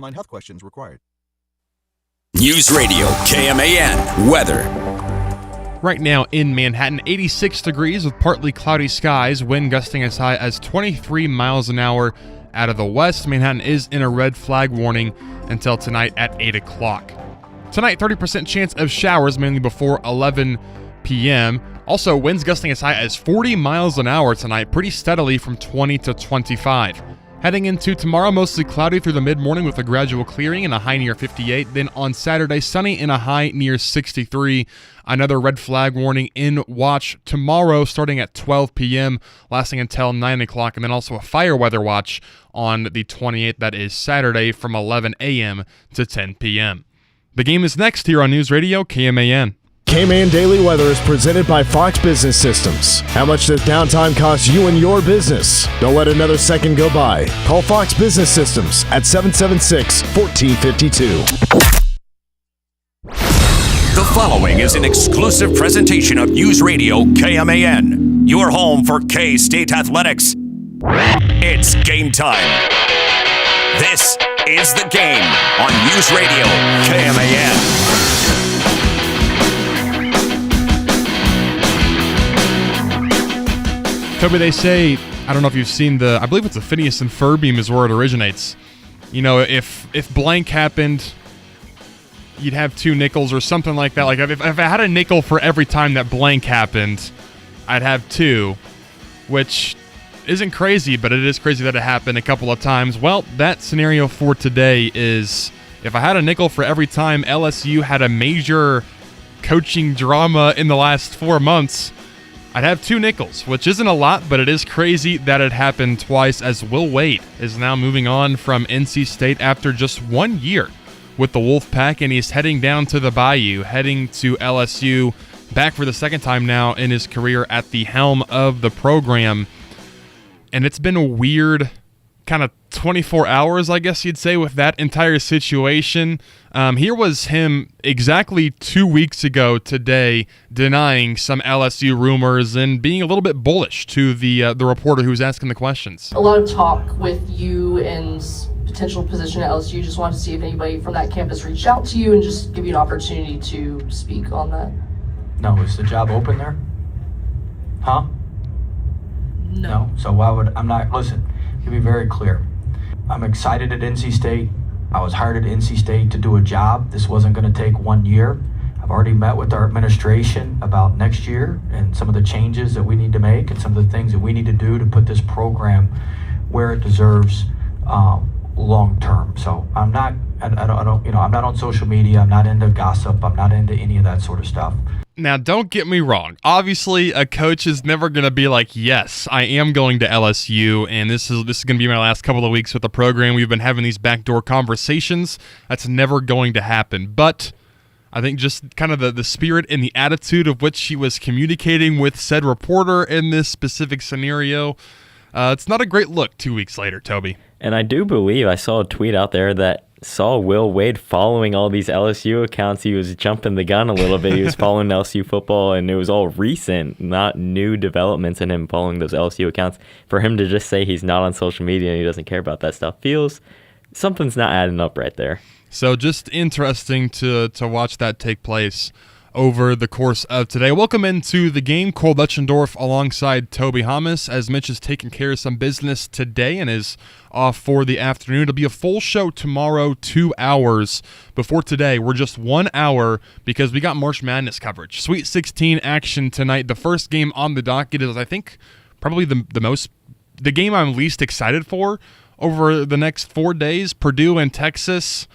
Online health questions required. News Radio KMAN weather. Right now in Manhattan, 86 degrees with partly cloudy skies, wind gusting as high as 23 miles an hour out of the west. Manhattan is in a red flag warning until tonight at 8 o'clock. Tonight, 30% chance of showers, mainly before 11 p.m. Also, winds gusting as high as 40 miles an hour tonight, pretty steadily from 20 to 25. Heading into tomorrow, mostly cloudy through the mid-morning with a gradual clearing and a high near 58. Then on Saturday, sunny and a high near 63. Another red flag warning in watch tomorrow starting at 12 p.m., lasting until 9 o'clock. And then also a fire weather watch on the 28th, that is Saturday, from 11 a.m. to 10 p.m. The game is next here on News Radio KMAN. KMAN Daily Weather is presented by Fox Business Systems. How much does downtime cost you and your business? Don't let another second go by. Call Fox Business Systems at 776-1452. The following is an exclusive presentation of News Radio KMAN, your home for K-State athletics. It's game time. This is The Game on News Radio KMAN. Toby, they say, I don't know if you've seen I believe it's a Phineas and Ferb beam is where it originates. You know, if blank happened, you'd have two nickels or something like that. Like if I had a nickel for every time that blank happened, I'd have two, which isn't crazy, but it is crazy that it happened a couple of times. Well, that scenario for today is if I had a nickel for every time LSU had a major coaching drama in the last 4 months, I'd have two nickels, which isn't a lot, but it is crazy that it happened twice, as Will Wade is now moving on from NC State after just 1 year with the Wolfpack, and he's heading down to the Bayou, heading to LSU, back for the second time now in his career at the helm of the program. And it's been a weird kind of 24 hours, I guess you'd say, with that entire situation. Here was him exactly 2 weeks ago today denying some LSU rumors and being a little bit bullish to the reporter who was asking the questions. A lot of talk with you and potential position at LSU. Just wanted to see if anybody from that campus reached out to you and just give you an opportunity to speak on that. No, is the job open there? Huh? No. So why would, listen, to be very clear. I'm excited at NC State. I was hired at NC State to do a job. This wasn't going to take 1 year. I've already met with our administration about next year and some of the changes that we need to make and some of the things that we need to do to put this program where it deserves long term. So I'm not on social media. I'm not into gossip. I'm not into any of that sort of stuff. Now, don't get me wrong. Obviously, a coach is never going to be like, yes, I am going to LSU, and this is going to be my last couple of weeks with the program. We've been having these backdoor conversations. That's never going to happen. But I think just kind of the spirit and the attitude of which she was communicating with said reporter in this specific scenario, it's not a great look 2 weeks later, Toby. And I do believe I saw a tweet out there that saw Will Wade following all these LSU accounts. He was jumping the gun a little bit. He was following LSU football, and it was all recent, not new developments in him following those LSU accounts. For him to just say he's not on social media and he doesn't care about that stuff feels something's not adding up right there. So just interesting to watch that take place over the course of today. Welcome into the game. Cole Dutchendorf alongside Toby Hamas, as Mitch is taking care of some business today and is off for the afternoon. It'll be a full show tomorrow, 2 hours before today. We're just 1 hour because we got March Madness coverage. Sweet 16 action tonight. The first game on the docket is, I think, probably the game I'm least excited for over the next 4 days. Purdue and Texas.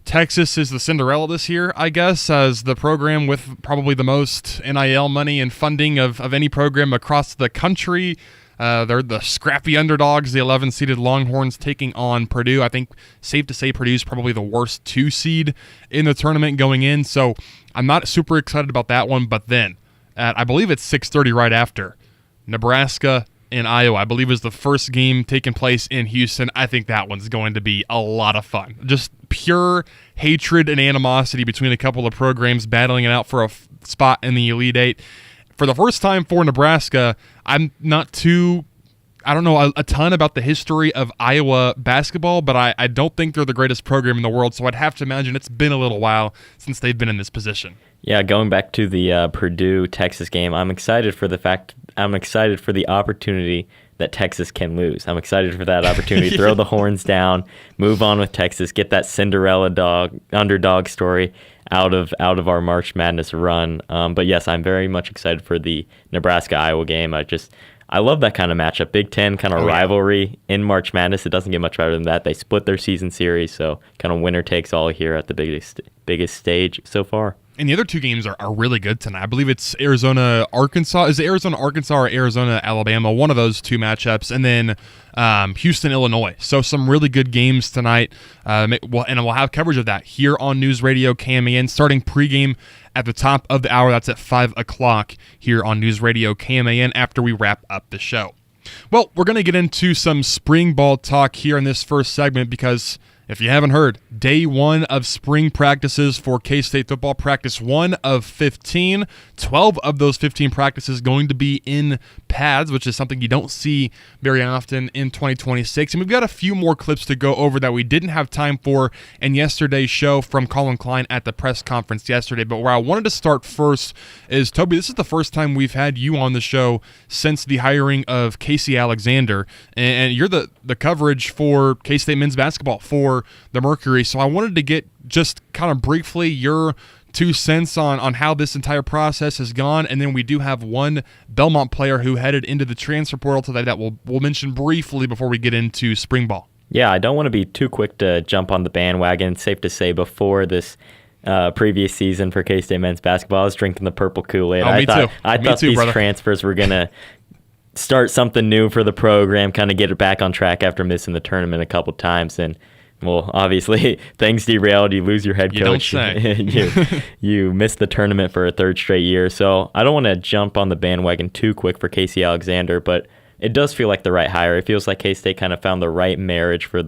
Texas is the Cinderella this year, I guess, as the program with probably the most NIL money and funding of any program across the country. They're the scrappy underdogs, the 11-seeded Longhorns taking on Purdue. I think safe to say Purdue's probably the worst 2 seed in the tournament going in, so I'm not super excited about that one. But then, I believe it's 6:30 right after, Nebraska in Iowa, I believe, is the first game taking place in Houston. I think that one's going to be a lot of fun. Just pure hatred and animosity between a couple of programs battling it out for a spot in the Elite Eight. For the first time for Nebraska, I'm not too I don't know a ton about the history of Iowa basketball, but I don't think they're the greatest program in the world, so I'd have to imagine it's been a little while since they've been in this position. Yeah, going back to the Purdue-Texas game, I'm excited for the opportunity that Texas can lose. I'm excited for that opportunity. Yeah. Throw the horns down, move on with Texas, get that Cinderella underdog story out of our March Madness run. But yes, I'm very much excited for the Nebraska-Iowa game. I love that kind of matchup. Big Ten kind of rivalry in March Madness. It doesn't get much better than that. They split their season series, so kind of winner takes all here at the biggest stage so far. And the other two games are really good tonight. I believe it's Arizona-Arkansas. Is it Arizona-Arkansas or Arizona-Alabama? One of those two matchups. And then Houston-Illinois. So some really good games tonight. And we'll have coverage of that here on News Radio KMAN, starting pregame at the top of the hour. That's at 5 o'clock here on News Radio KMAN after we wrap up the show. Well, we're going to get into some spring ball talk here in this first segment because, if you haven't heard, day one of spring practices for K-State football, practice 1 of 15. 12 of those 15 practices going to be in pads, which is something you don't see very often in 2026. And we've got a few more clips to go over that we didn't have time for in yesterday's show from Collin Klein at the press conference yesterday. But where I wanted to start first is, Toby, this is the first time we've had you on the show since the hiring of Casey Alexander. And you're the coverage for K-State men's basketball for the Mercury. So I wanted to get just kind of briefly your 2 cents on how this entire process has gone, and then we do have one Belmont player who headed into the transfer portal today that we'll mention briefly before we get into spring ball. Yeah, I don't want to be too quick to jump on the bandwagon. It's safe to say before this previous season for K-State men's basketball, I was drinking the purple Kool-Aid. I thought these brother. transfers were going to start something new for the program, kind of get it back on track after missing the tournament a couple times, and well, obviously, things derailed. You lose your head coach. You don't say. you miss the tournament for a third straight year. So I don't want to jump on the bandwagon too quick for Casey Alexander, but it does feel like the right hire. It feels like K-State kind of found the right marriage for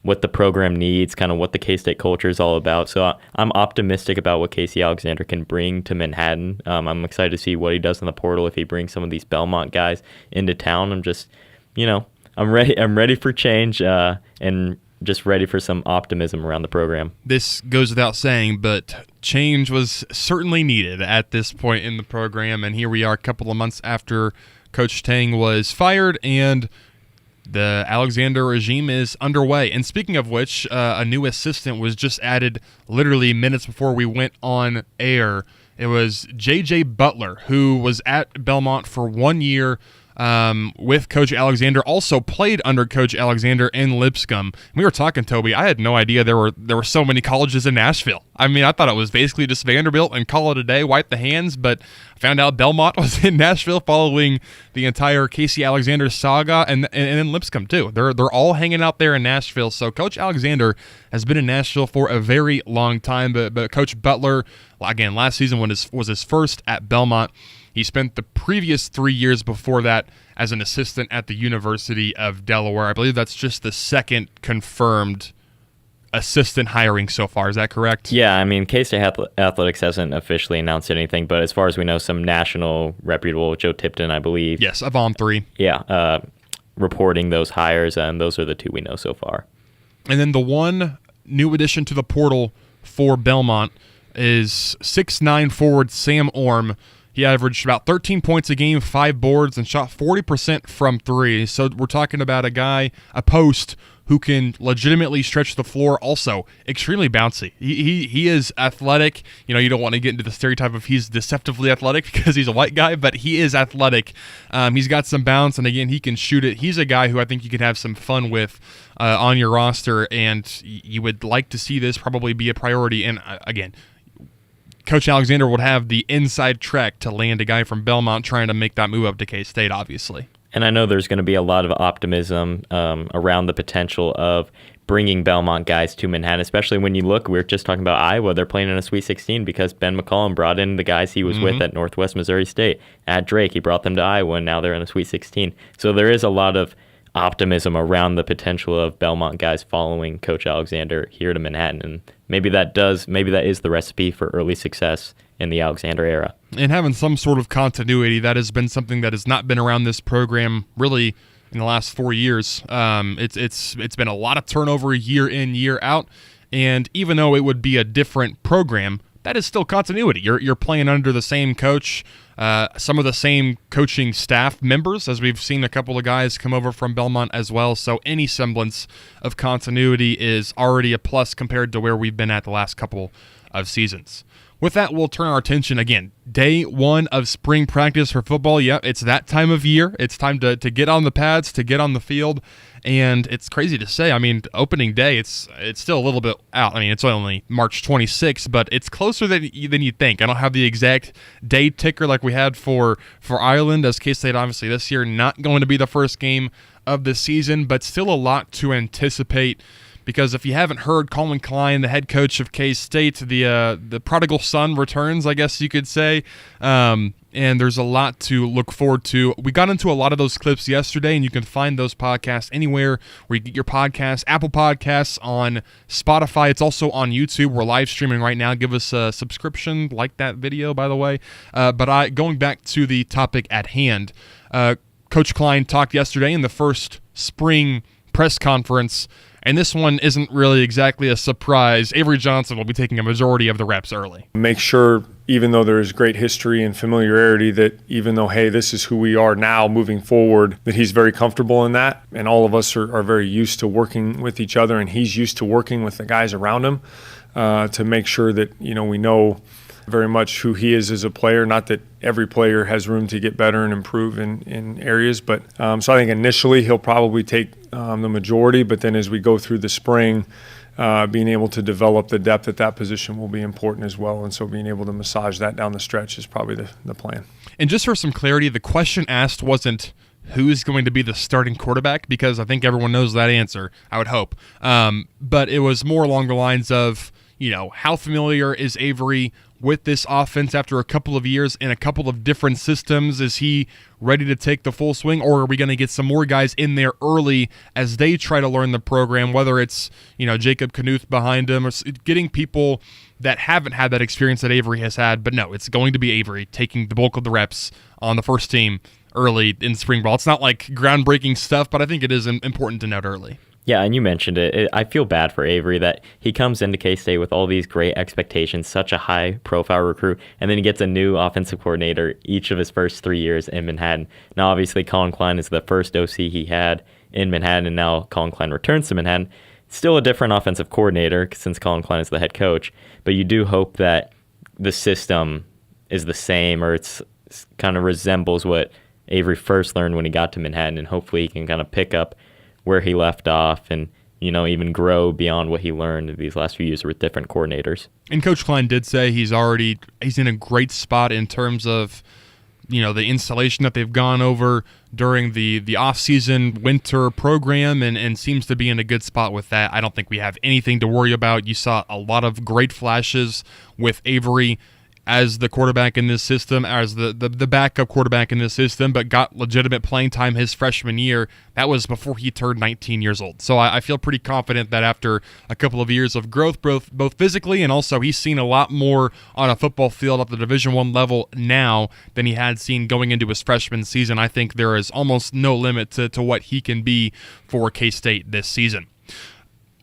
what the program needs, kind of what the K-State culture is all about. So I'm optimistic about what Casey Alexander can bring to Manhattan. I'm excited to see what he does in the portal if he brings some of these Belmont guys into town. I'm just, I'm ready for change and just ready for some optimism around the program. This goes without saying, but change was certainly needed at this point in the program, and here we are a couple of months after Coach Tang was fired, and the Alexander regime is underway. And speaking of which, a new assistant was just added literally minutes before we went on air. It was J.J. Butler, who was at Belmont for 1 year with Coach Alexander, also played under Coach Alexander in Lipscomb. We were talking, Toby, I had no idea there were so many colleges in Nashville. I mean, I thought it was basically just Vanderbilt and call it a day, wipe the hands, but I found out Belmont was in Nashville following the entire Casey Alexander saga, and in Lipscomb too. They're all hanging out there in Nashville. So Coach Alexander has been in Nashville for a very long time, but Coach Butler, again, last season was his first at Belmont. He spent the previous 3 years before that as an assistant at the University of Delaware. I believe that's just the second confirmed assistant hiring so far. Is that correct? Yeah, I mean, K-State Athletics hasn't officially announced anything, but as far as we know, some national reputable, Joe Tipton, I believe. Yes, Avon 3. Yeah, reporting those hires, and those are the two we know so far. And then the one new addition to the portal for Belmont is 6'9" forward Sam Orm. He averaged about 13 points a game, 5 boards, and shot 40% from 3. So we're talking about a post who can legitimately stretch the floor, also extremely bouncy. He is athletic. You don't want to get into the stereotype of he's deceptively athletic because he's a white guy, but he is athletic. He's got some bounce, and again, he can shoot it. He's a guy who I think you could have some fun with on your roster, and you would like to see this probably be a priority. And again, Coach Alexander would have the inside track to land a guy from Belmont trying to make that move up to K-State, obviously. And I know there's going to be a lot of optimism around the potential of bringing Belmont guys to Manhattan, especially when you look, we were just talking about Iowa. They're playing in a Sweet 16 because Ben McCollum brought in the guys he was with at Northwest Missouri State. At Drake, he brought them to Iowa, and now they're in a Sweet 16. So there is a lot of optimism around the potential of Belmont guys following Coach Alexander here to Manhattan, and maybe that is the recipe for early success in the Alexander era. And having some sort of continuity, that has been something that has not been around this program really in the last 4 years. It's been a lot of turnover year in, year out, and even though it would be a different program, that is still continuity. You're playing under the same coach, some of the same coaching staff members, as we've seen a couple of guys come over from Belmont as well. So any semblance of continuity is already a plus compared to where we've been at the last couple of seasons. With that, we'll turn our attention again. Day 1 of spring practice for football. Yep, it's that time of year. It's time to get on the pads, to get on the field. And it's crazy to say. I mean, opening day, it's still a little bit out. I mean, it's only March 26th, but it's closer than you'd think. I don't have the exact day ticker like we had for Ireland, as K-State obviously this year not going to be the first game of the season, but still a lot to anticipate. Because if you haven't heard, Collin Klein, the head coach of K-State, the prodigal son returns, I guess you could say. And there's a lot to look forward to. We got into a lot of those clips yesterday, and you can find those podcasts anywhere where you get your podcasts. Apple Podcasts, on Spotify. It's also on YouTube. We're live streaming right now. Give us a subscription. Like that video, by the way. But going back to the topic at hand, Coach Klein talked yesterday in the first spring press conference, and this one isn't really exactly a surprise. Avery Johnson will be taking a majority of the reps early. Make sure, even though there is great history and familiarity, that even though, hey, this is who we are now moving forward, that he's very comfortable in that. And all of us are very used to working with each other, and he's used to working with the guys around him to make sure that, we know very much who he is as a player. Not that every player has room to get better and improve in areas, but so I think initially he'll probably take the majority, but then as we go through the spring, being able to develop the depth at that position will be important as well, and so being able to massage that down the stretch is probably the plan. And just for some clarity, the question asked wasn't who's going to be the starting quarterback, because I think everyone knows that answer, I would hope. But it was more along the lines of, how familiar is Avery with this offense after a couple of years in a couple of different systems? Is he ready to take the full swing, or are we going to get some more guys in there early as they try to learn the program, whether it's, Jacob Knuth behind him, or getting people that haven't had that experience that Avery has had? But no, it's going to be Avery taking the bulk of the reps on the first team early in spring ball. It's not like groundbreaking stuff, but I think it is important to note early. Yeah, and you mentioned it. I feel bad for Avery that he comes into K-State with all these great expectations, such a high-profile recruit, and then he gets a new offensive coordinator each of his first 3 years in Manhattan. Now, obviously, Collin Klein is the first OC he had in Manhattan, and now Collin Klein returns to Manhattan. Still a different offensive coordinator since Collin Klein is the head coach, but you do hope that the system is the same, or it's kind of resembles what Avery first learned when he got to Manhattan, and hopefully he can kind of pick up where he left off and, even grow beyond what he learned these last few years with different coordinators. And Coach Klein did say he's in a great spot in terms of, the installation that they've gone over during the off-season winter program, and seems to be in a good spot with that. I don't think we have anything to worry about. You saw a lot of great flashes with Avery as the quarterback in this system, as the backup quarterback in this system, but got legitimate playing time his freshman year. That was before he turned 19 years old. So I feel pretty confident that after a couple of years of growth, both physically and also he's seen a lot more on a football field at the Division I level now than he had seen going into his freshman season. I think there is almost no limit to what he can be for K-State this season.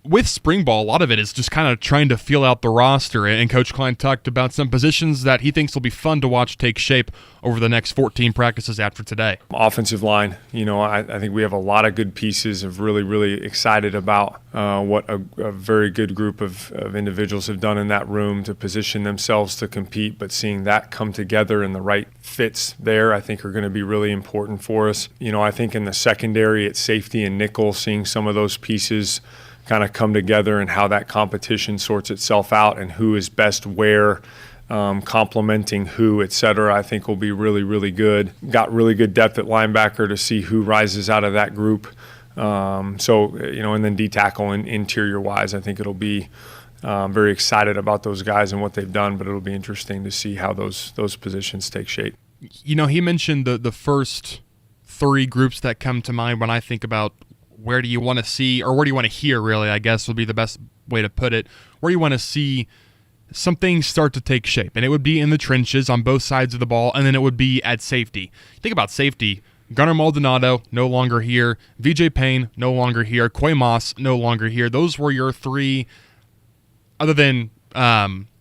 With spring ball, a lot of it is just kind of trying to feel out the roster, and Coach Klein talked about some positions that he thinks will be fun to watch take shape over the next 14 practices after today. Offensive line, I think we have a lot of good pieces. Of really, really excited about what a very good group of individuals have done in that room to position themselves to compete, but seeing that come together and the right fits there, I think are going to be really important for us. I think in the secondary at safety and nickel, seeing some of those pieces kind of come together and how that competition sorts itself out and who is best where, complementing who, et cetera, I think will be really, really good. Got really good depth at linebacker to see who rises out of that group. And then D-tackle and interior-wise, I think it'll be very excited about those guys and what they've done, but it'll be interesting to see how those positions take shape. He mentioned the first three groups that come to mind when I think about where do you want to see, or where do you want to hear, really, I guess would be the best way to put it, where you want to see some things start to take shape. And it would be in the trenches on both sides of the ball, and then it would be at safety. Think about safety. Gunnar Maldonado, no longer here. VJ Payne, no longer here. Quay Moss, no longer here. Those were your three, other than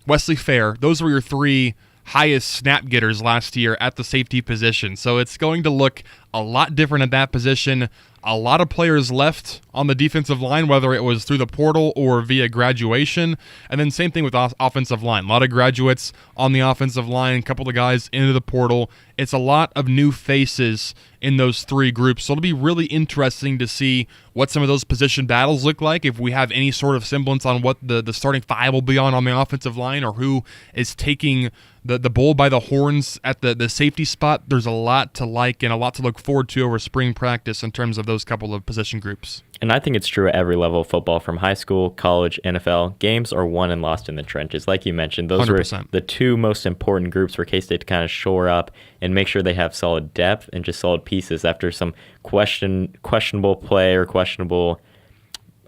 Wesley Fair, those were your three highest snap getters last year at the safety position. So it's going to look a lot different at that position. A lot of players left on the defensive line, whether it was through the portal or via graduation. And then same thing with offensive line. A lot of graduates on the offensive line, a couple of guys into the portal. It's a lot of new faces in those three groups. So it'll be really interesting to see what some of those position battles look like, if we have any sort of semblance on what the starting five will be on the offensive line, or who is taking the bull by the horns at the safety spot. There's a lot to like and a lot to look forward to over spring practice in terms of those couple of position groups. And I think it's true at every level of football, from high school, college, NFL. Games are won and lost in the trenches. Like you mentioned, those 100%. were the two most important groups for K-State to kind of shore up and make sure they have solid depth and just solid pieces after some questionable play or questionable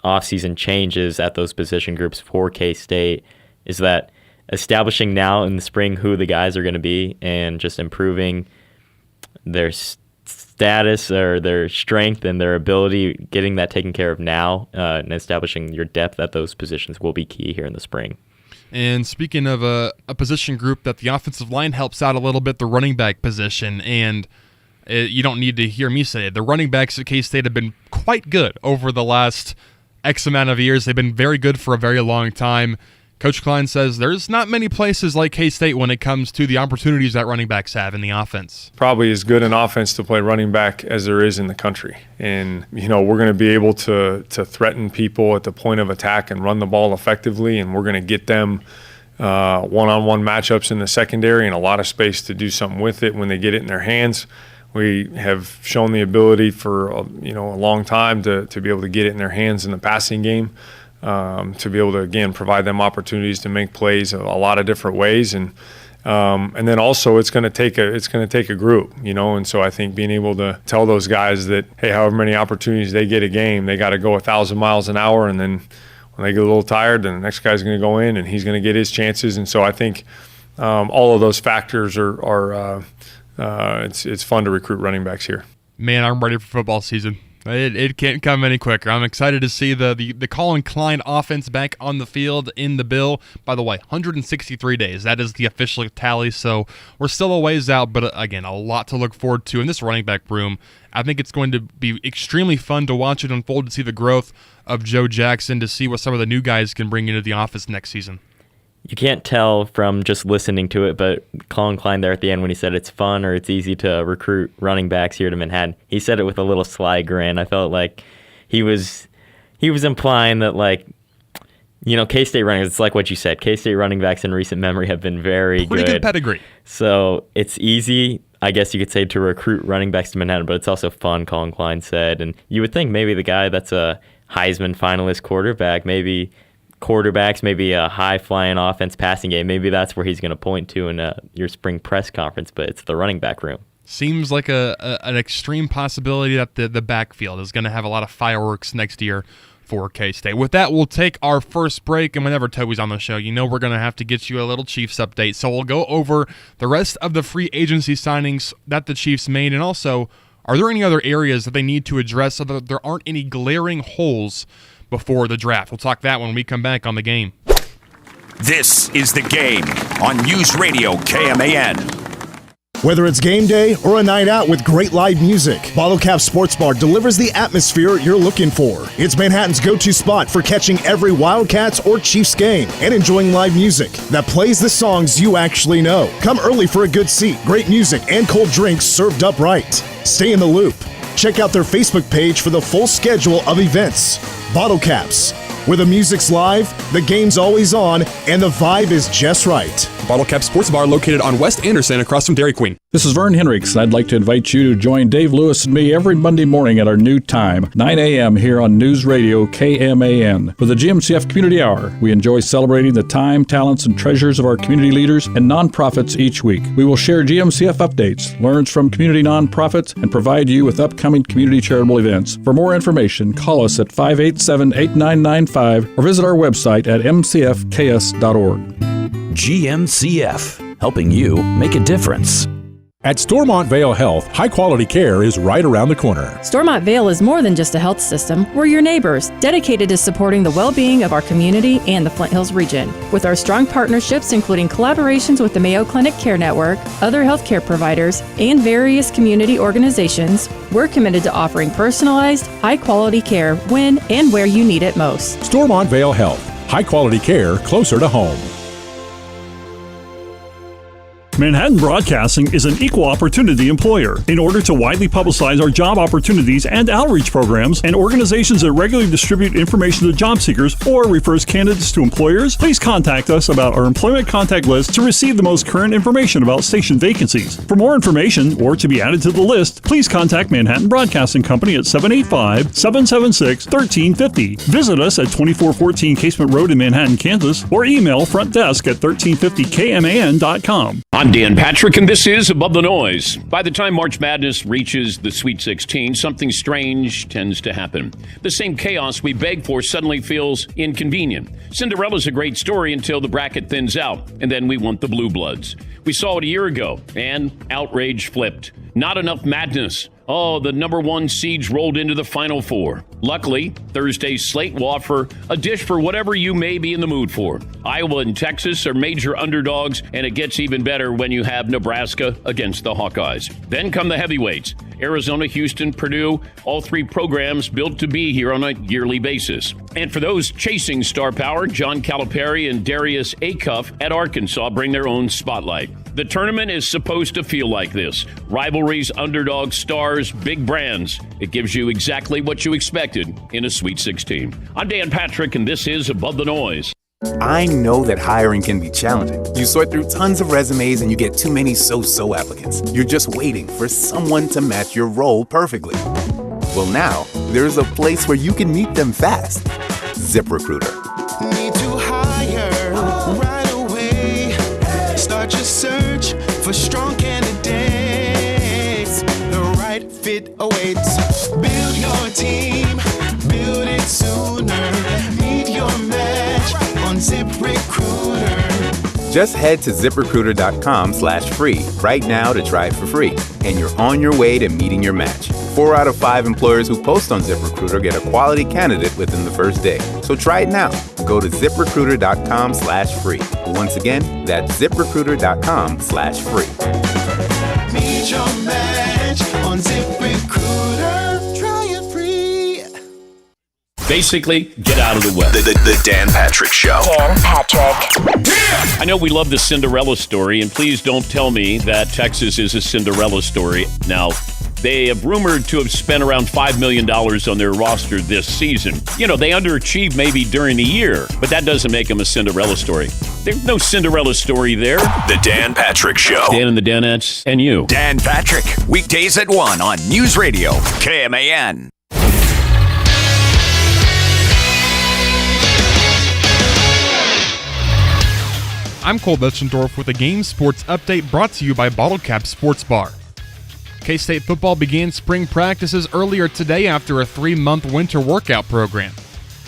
offseason changes at those position groups for K-State, is that establishing now in the spring who the guys are going to be and just improving their status or their strength and their ability, getting that taken care of now, and establishing your depth at those positions will be key here in the spring. And speaking of a position group that the offensive line helps out a little bit, the running back position, and you don't need to hear me say it, the running backs at K-State have been quite good over the last X amount of years. They've been very good for a very long time. Coach Klein says there's not many places like K-State when it comes to the opportunities that running backs have in the offense. Probably as good an offense to play running back as there is in the country. And, we're going to be able to threaten people at the point of attack and run the ball effectively, and we're going to get them one-on-one matchups in the secondary and a lot of space to do something with it when they get it in their hands. We have shown the ability for a long time to be able to get it in their hands in the passing game. To be able to, again, provide them opportunities to make plays a lot of different ways, and then also it's going to take a group, and so I think being able to tell those guys that, hey, however many opportunities they get a game, they got to go 1,000 miles an hour, and then when they get a little tired, then the next guy's going to go in and he's going to get his chances, and so I think all of those factors are it's fun to recruit running backs here. Man, I'm ready for football season. It can't come any quicker. I'm excited to see the Collin Klein offense back on the field in the Bill. By the way, 163 days. That is the official tally, so we're still a ways out, but again, a lot to look forward to in this running back room. I think it's going to be extremely fun to watch it unfold, to see the growth of Joe Jackson, to see what some of the new guys can bring into the office next season. You can't tell from just listening to it, but Collin Klein there at the end when he said it's fun or it's easy to recruit running backs here to Manhattan, he said it with a little sly grin. I felt like he was implying that, like, K-State running, it's like what you said, K-State running backs in recent memory have been very Pretty good pedigree. So it's easy, I guess you could say, to recruit running backs to Manhattan, but it's also fun, Collin Klein said. And you would think maybe the guy that's a Heisman finalist quarterback, maybe quarterbacks, maybe a high-flying offense passing game, maybe that's where he's going to point to in your spring press conference, but it's the running back room. Seems like an extreme possibility that the backfield is going to have a lot of fireworks next year for K-State. With that, we'll take our first break, and whenever Toby's on the show, we're going to have to get you a little Chiefs update. So we'll go over the rest of the free agency signings that the Chiefs made, and also, are there any other areas that they need to address so that there aren't any glaring holes before the draft? We'll talk that when we come back on The Game. This is The Game on News Radio KMAN. Whether it's game day or a night out with great live music, Bottle Cap Sports Bar delivers the atmosphere you're looking for. It's Manhattan's go-to spot for catching every Wildcats or Chiefs game and enjoying live music that plays the songs you actually know. Come early for a good seat, great music, and cold drinks served up right. Stay in the loop. Check out their Facebook page for the full schedule of events. Bottle Caps, where the music's live, the game's always on, and the vibe is just right. Bottle Cap Sports Bar located on West Anderson across from Dairy Queen. This is Vern Henricks, and I'd like to invite you to join Dave Lewis and me every Monday morning at our new time, 9 a.m. here on News Radio KMAN. For the GMCF Community Hour, we enjoy celebrating the time, talents, and treasures of our community leaders and nonprofits each week. We will share GMCF updates, learn from community nonprofits, and provide you with upcoming community charitable events. For more information, call us at 587-8995 or visit our website at mcfks.org. GMCF, helping you make a difference. At Stormont Vale Health, high-quality care is right around the corner. Stormont Vale is more than just a health system. We're your neighbors, dedicated to supporting the well-being of our community and the Flint Hills region. With our strong partnerships, including collaborations with the Mayo Clinic Care Network, other healthcare providers, and various community organizations, we're committed to offering personalized, high-quality care when and where you need it most. Stormont Vale Health, high-quality care closer to home. Manhattan Broadcasting is an equal opportunity employer. In order to widely publicize our job opportunities and outreach programs and organizations that regularly distribute information to job seekers or refers candidates to employers, please contact us about our employment contact list to receive the most current information about station vacancies. For more information or to be added to the list, please contact Manhattan Broadcasting Company at 785-776-1350. Visit us at 2414 Casement Road in Manhattan, Kansas, or email frontdesk at 1350kman.com. I'm Dan Patrick, and this is Above the Noise. By the time March Madness reaches the Sweet 16, something strange tends to happen. The same chaos we beg for suddenly feels inconvenient. Cinderella's a great story until the bracket thins out, and then we want the Blue Bloods. We saw it a year ago, and outrage flipped. Not enough madness. Oh, the number one seeds rolled into the Final Four. Luckily, Thursday's slate will offer a dish for whatever you may be in the mood for. Iowa and Texas are major underdogs, and it gets even better when you have Nebraska against the Hawkeyes. Then come the heavyweights. Arizona, Houston, Purdue, all three programs built to be here on a yearly basis. And for those chasing star power, John Calipari and Darius Acuff at Arkansas bring their own spotlight. The tournament is supposed to feel like this. Rivalries, underdogs, stars, big brands. It gives you exactly what you expected in a Sweet 16. I'm Dan Patrick, and this is Above the Noise. I know that hiring can be challenging. You sort through tons of resumes and you get too many so-so applicants. You're just waiting for someone to match your role perfectly. Well, now, there's a place where you can meet them fast. ZipRecruiter. Need to hire right away. Start your search for strong candidates. The right fit awaits. Build your team. Build it sooner. Meet your match on ZipRecruiter. Just head to ZipRecruiter.com/free right now to try it for free. And you're on your way to meeting your match. 4 out of 5 employers who post on ZipRecruiter get a quality candidate within the first day. So try it now. Go to ZipRecruiter.com/free. Once again, that's ZipRecruiter.com/free. Meet your match on ZipRecruiter. Try it free. Basically, get out of the way. The Dan Patrick Show. Dan Patrick. I know we love the Cinderella story, and please don't tell me that Texas is a Cinderella story. Now, they have rumored to have spent around $5 million on their roster this season. You know, they underachieved maybe during the year, but that doesn't make them a Cinderella story. There's no Cinderella story there. The Dan Patrick Show. Dan and the Danettes and you. Dan Patrick, weekdays at 1 on News Radio, KMAN. I'm Cole Betchendorf with a game sports update brought to you by Bottle Cap Sports Bar. K-State football began spring practices earlier today after a 3-month winter workout program.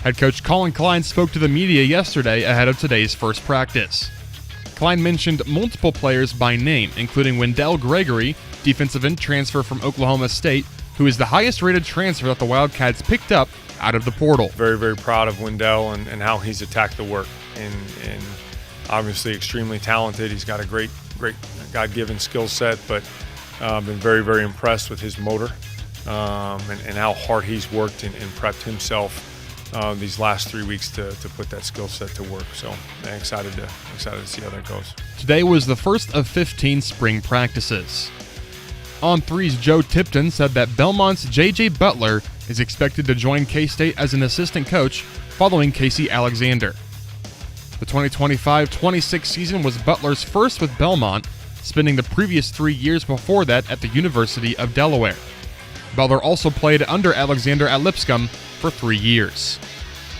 Head coach Collin Klein spoke to the media yesterday ahead of today's first practice. Klein mentioned multiple players by name, including Wendell Gregory, defensive end transfer from Oklahoma State, who is the highest-rated transfer that the Wildcats picked up out of the portal. Very, very proud of Wendell and how he's attacked the work. And obviously extremely talented. He's got a great God-given skill set, but been very, very impressed with his motor and how hard he's worked and prepped himself these last 3 weeks to put that skill set to work. So I'm excited to see how that goes. Today was the first of 15 spring practices. On 3's Joe Tipton said that Belmont's J.J. Butler is expected to join K-State as an assistant coach following Casey Alexander. The 2025-26 season was Butler's first with Belmont, spending the previous 3 years before that at the University of Delaware. Butler also played under Alexander at Lipscomb for 3 years.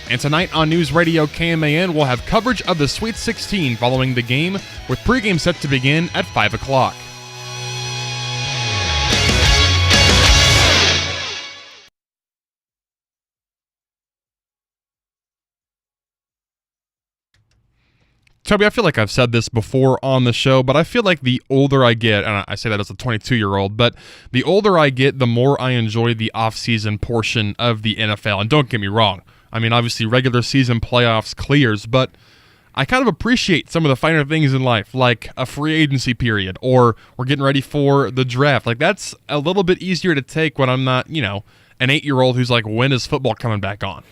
And tonight on News Radio KMAN, we'll have coverage of the Sweet 16 following the game, with pregame set to begin at 5 o'clock. Toby, I feel like I've said this before on the show, but I feel like the older I get, and I say that as a 22-year-old, but the older I get, the more I enjoy the offseason portion of the NFL. And don't get me wrong. I mean, obviously, regular season playoffs clears, but I kind of appreciate some of the finer things in life, like a free agency period, or we're getting ready for the draft. Like, that's a little bit easier to take when I'm not, an 8-year-old who's like, when is football coming back on?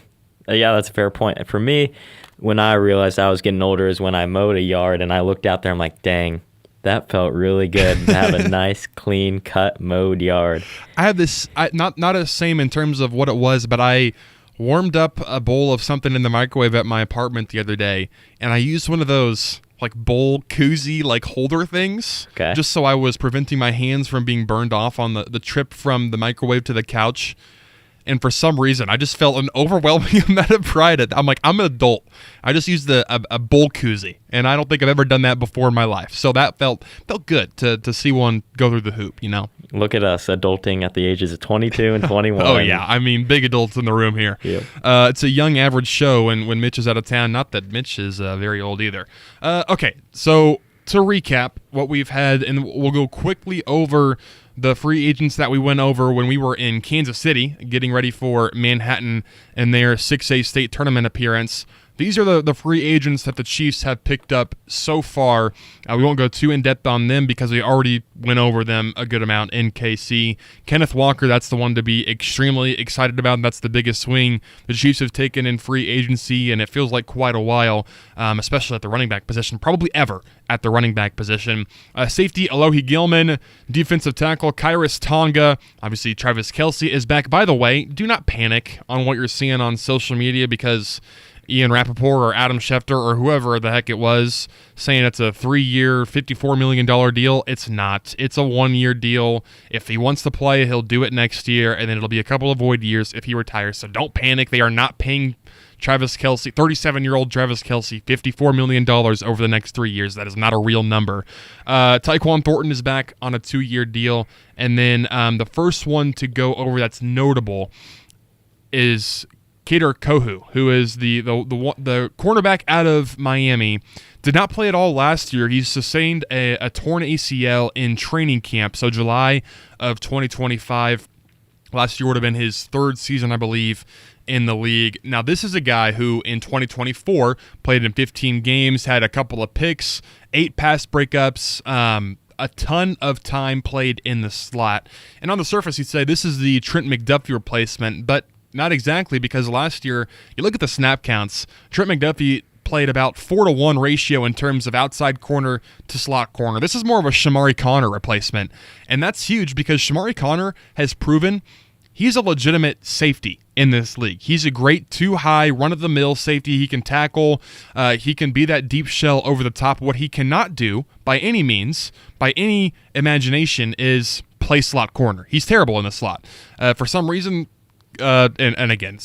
Yeah, that's a fair point. For me, when I realized I was getting older is when I mowed a yard and I looked out there, I'm like, dang, that felt really good to have a nice, clean, cut, mowed yard. I had this, not the same in terms of what it was, but I warmed up a bowl of something in the microwave at my apartment the other day, and I used one of those like bowl koozie like holder things, just so I was preventing my hands from being burned off on the trip from the microwave to the couch. And for some reason, I just felt an overwhelming amount of pride. I'm like, I'm an adult. I just used a bowl koozie, and I don't think I've ever done that before in my life. So that felt good to see one go through the hoop, Look at us adulting at the ages of 22 and 21. Oh, yeah. I mean, big adults in the room here. Yep. It's a young average show when Mitch is out of town. Not that Mitch is very old either. Okay, so to recap what we've had, and we'll go quickly over the free agents that we went over when we were in Kansas City, getting ready for Manhattan and their 6A state tournament appearance. These are the free agents that the Chiefs have picked up so far. We won't go too in-depth on them because we already went over them a good amount in KC. Kenneth Walker, that's the one to be extremely excited about. That's the biggest swing the Chiefs have taken in free agency, and it feels like quite a while, especially at the running back position, probably ever at the running back position. Safety, Alohi Gilman. Defensive tackle, Kairos Tonga. Obviously, Travis Kelce is back. By the way, do not panic on what you're seeing on social media because Ian Rappaport or Adam Schefter or whoever the heck it was saying it's a 3-year, $54 million deal. It's not. It's a 1-year deal. If he wants to play, he'll do it next year, and then it'll be a couple of void years if he retires. So don't panic. They are not paying Travis Kelce, 37-year-old Travis Kelce, $54 million over the next 3 years. That is not a real number. Tyquan Thornton is back on a 2-year deal. And then the first one to go over that's notable is Kader Kohu, who is the cornerback out of Miami. Did not play at all last year. He sustained a torn ACL in training camp, so July of 2025. Last year would have been his 3rd season, I believe, in the league. Now, this is a guy who in 2024 played in 15 games, had a couple of picks, 8 pass breakups, a ton of time played in the slot. And on the surface, you'd say this is the Trent McDuffie replacement, but not exactly, because last year, you look at the snap counts, Trent McDuffie played about 4-to-1 ratio in terms of outside corner to slot corner. This is more of a Shamari Connor replacement, and that's huge because Shamari Connor has proven he's a legitimate safety in this league. He's a great too-high, run-of-the-mill safety. He can tackle. He can be that deep shell over the top. What he cannot do, by any means, by any imagination, is play slot corner. He's terrible in the slot. For some reason, and again,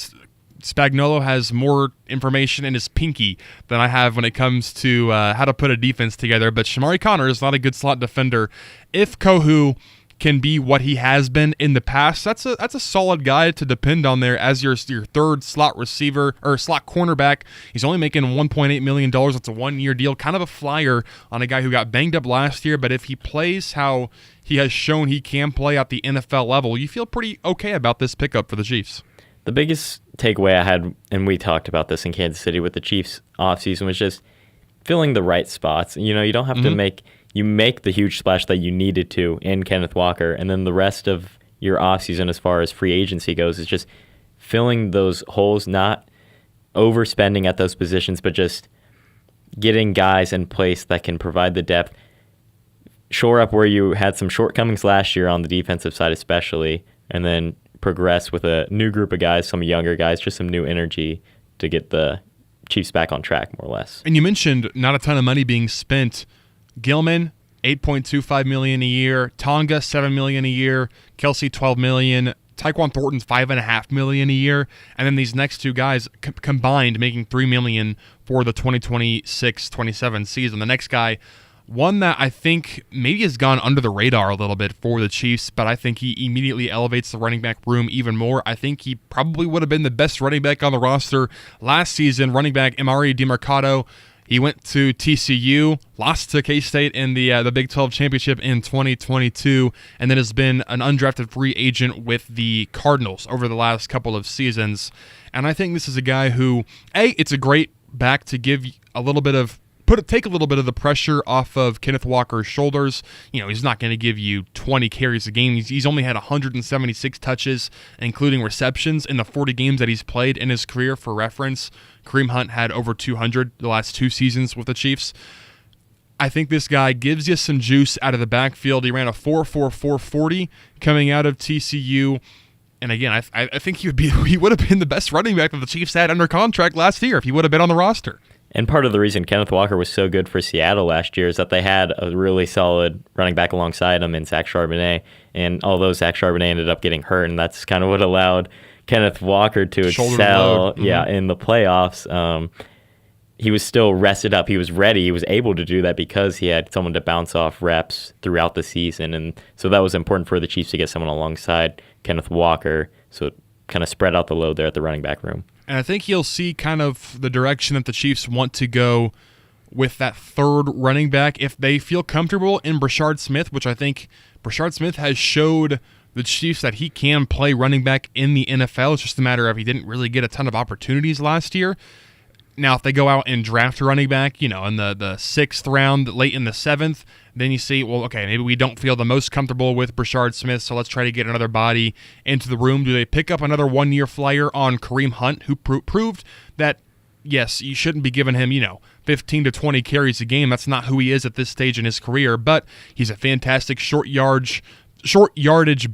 Spagnuolo has more information in his pinky than I have when it comes to how to put a defense together, but Shamari Connor is not a good slot defender. If Kohu can be what he has been in the past, that's a solid guy to depend on there as your 3rd slot receiver or slot cornerback. He's only making $1.8 million. It's a 1-year deal, kind of a flyer on a guy who got banged up last year, but if he plays how he has shown he can play at the NFL level, you feel pretty okay about this pickup for the Chiefs. The biggest takeaway I had, and we talked about this in Kansas City with the Chiefs offseason, was just filling the right spots. You don't have to make the huge splash that you needed to in Kenneth Walker, and then the rest of your offseason as far as free agency goes is just filling those holes, not overspending at those positions, but just getting guys in place that can provide the depth. Shore up where you had some shortcomings last year on the defensive side especially, and then progress with a new group of guys, some younger guys, just some new energy to get the Chiefs back on track, more or less. And you mentioned not a ton of money being spent. Gilman, $8.25 million a year. Tonga, $7 million a year. Kelce, $12 million. Tyquan Thornton's $5.5 million a year. And then these next 2 guys combined making $3 million for the 2026-27 season. The next guy, one that I think maybe has gone under the radar a little bit for the Chiefs, but I think he immediately elevates the running back room even more. I think he probably would have been the best running back on the roster last season. Running back Emari DeMarcado, He went to TCU, lost to K-State in the Big 12 championship in 2022, and then has been an undrafted free agent with the Cardinals over the last couple of seasons. And I think this is a guy who, it's a great back to give a little bit of take a little bit of the pressure off of Kenneth Walker's shoulders. He's not going to give you 20 carries a game. He's only had 176 touches, including receptions, in the 40 games that he's played in his career. For reference, Kareem Hunt had over 200 the last 2 seasons with the Chiefs. I think this guy gives you some juice out of the backfield. He ran a 4.44 40 coming out of TCU. And again, I think he would have been the best running back that the Chiefs had under contract last year if he would have been on the roster. And part of the reason Kenneth Walker was so good for Seattle last year is that they had a really solid running back alongside him in Zach Charbonnet. And although Zach Charbonnet ended up getting hurt, and that's kind of what allowed Kenneth Walker to excel in the playoffs, he was still rested up. He was ready. He was able to do that because he had someone to bounce off reps throughout the season. And so that was important for the Chiefs to get someone alongside Kenneth Walker, so it kind of spread out the load there at the running back room. And I think you'll see kind of the direction that the Chiefs want to go with that third running back if they feel comfortable in Brashard Smith, which I think Brashard Smith has showed the Chiefs that he can play running back in the NFL. It's just a matter of he didn't really get a ton of opportunities last year. Now, if they go out and draft a running back, in the 6th round, late in the 7th, then you see, well, okay, maybe we don't feel the most comfortable with Brashard Smith, so let's try to get another body into the room. Do they pick up another one-year flyer on Kareem Hunt, who proved that, yes, you shouldn't be giving him, 15 to 20 carries a game. That's not who he is at this stage in his career, but he's a fantastic short yardage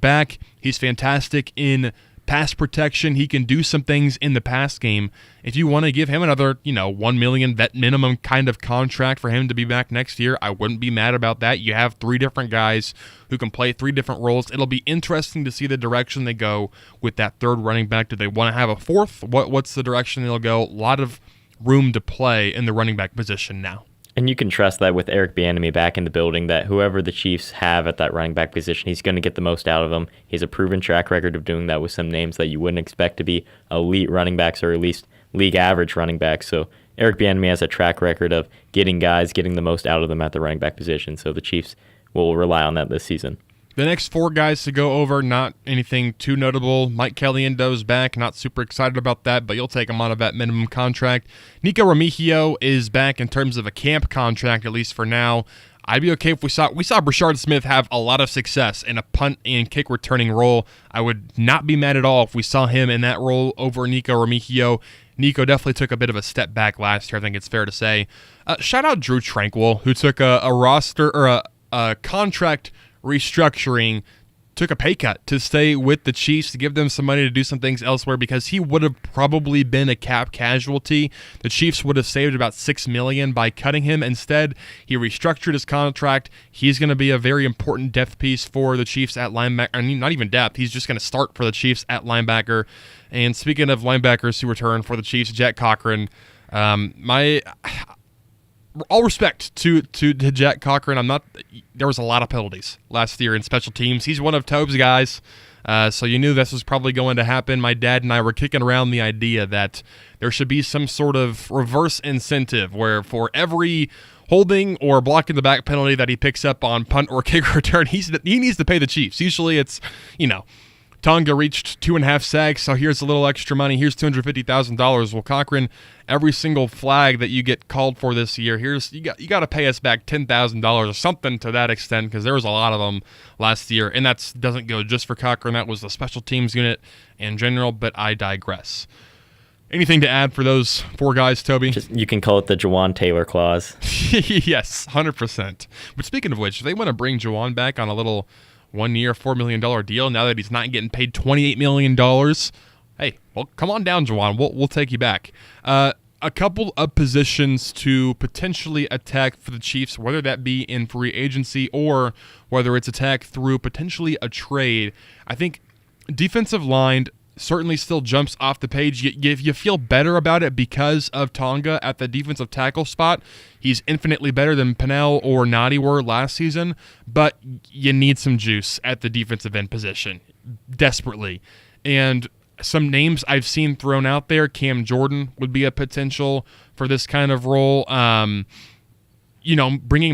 back. He's fantastic in pass protection. He can do some things in the pass game. If you want to give him another, $1 million vet minimum kind of contract for him to be back next year, I wouldn't be mad about that. You have 3 different guys who can play 3 different roles. It'll be interesting to see the direction they go with that third running back. Do they want to have a 4th? What's the direction they'll go? A lot of room to play in the running back position now. And you can trust that with Eric Bieniemy back in the building, that whoever the Chiefs have at that running back position, he's going to get the most out of them. He has a proven track record of doing that with some names that you wouldn't expect to be elite running backs or at least league average running backs. So Eric Bieniemy has a track record of getting the most out of them at the running back position. So the Chiefs will rely on that this season. The next 4 guys to go over, not anything too notable. Mike Caliendo's back, not super excited about that, but you'll take him on a vet minimum contract. Nico Remigio is back in terms of a camp contract, at least for now. I'd be okay if we saw Brashard Smith have a lot of success in a punt and kick returning role. I would not be mad at all if we saw him in that role over Nico Remigio. Nico definitely took a bit of a step back last year, I think it's fair to say. Shout out Drew Tranquill, who took a roster or a contract restructuring, took a pay cut to stay with the Chiefs, to give them some money to do some things elsewhere, because he would have probably been a cap casualty. The Chiefs would have saved about $6 million by cutting him. Instead, he restructured his contract. He's going to be a very important depth piece for the Chiefs at linebacker. I mean, not even depth. He's just going to start for the Chiefs at linebacker. And speaking of linebackers who return for the Chiefs, Jack Cochran, all respect to Jack Cochran. There was a lot of penalties last year in special teams. He's one of Tobe's guys, so you knew this was probably going to happen. My dad and I were kicking around the idea that there should be some sort of reverse incentive where for every holding or blocking the back penalty that he picks up on punt or kick return, he needs to pay the Chiefs. Usually it's, Tonga reached 2.5 sacks, so here's a little extra money. Here's $250,000. Well, Cochran, every single flag that you get called for this year, you got to pay us back $10,000 or something to that extent, because there was a lot of them last year, and that doesn't go just for Cochran. That was the special teams unit in general, but I digress. Anything to add for those 4 guys, Toby? You can call it the Jawan Taylor clause. Yes, 100%. But speaking of which, if they want to bring Jawan back on a little 1-year, $4 million deal, now that he's not getting paid $28 million, hey, well, come on down, Jawan. We'll take you back. A couple of positions to potentially attack for the Chiefs, whether that be in free agency or whether it's attack through potentially a trade. I think defensive line certainly still jumps off the page. You feel better about it because of Tonga at the defensive tackle spot. He's infinitely better than Pennell or Nadi were last season, but you need some juice at the defensive end position, desperately. And some names I've seen thrown out there, Cam Jordan would be a potential for this kind of role. Bringing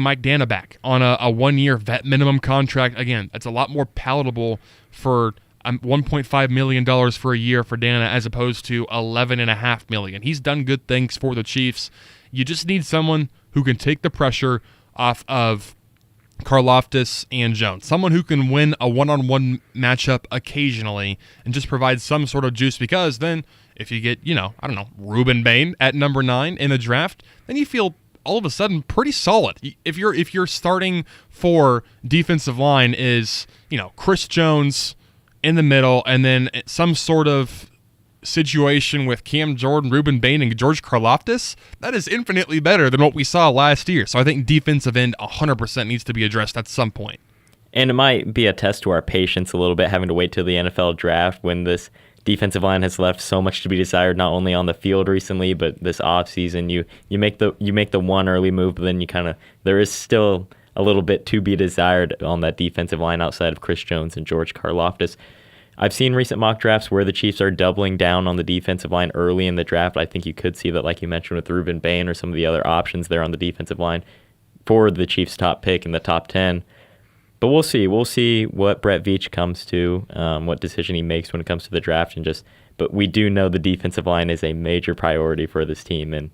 Mike Dana back on a 1-year vet minimum contract. Again, that's a lot more palatable for $1.5 million for a year for Dana as opposed to $11.5 million. He's done good things for the Chiefs. You just need someone who can take the pressure off of Karlaftis and Jones. Someone who can win a one-on-one matchup occasionally and just provide some sort of juice, because then if you get, Reuben Bain at number 9 in the draft, then you feel all of a sudden pretty solid. If your starting 4 defensive line is, Chris Jones in the middle and then some sort of situation with Cam Jordan, Reuben Bain, and George Karlaftis, that is infinitely better than what we saw last year. So I think defensive end 100% needs to be addressed at some point. And it might be a test to our patience a little bit, having to wait till the NFL draft when this defensive line has left so much to be desired, not only on the field recently, but this offseason. You make the one early move, but then there is still a little bit to be desired on that defensive line outside of Chris Jones and George Karlaftis. I've seen recent mock drafts where the Chiefs are doubling down on the defensive line early in the draft. I think you could see that, like you mentioned, with Reuben Bain or some of the other options there on the defensive line for the Chiefs' top pick in the top 10. But we'll see. We'll see what Brett Veach comes to, what decision he makes when it comes to the draft. But we do know the defensive line is a major priority for this team and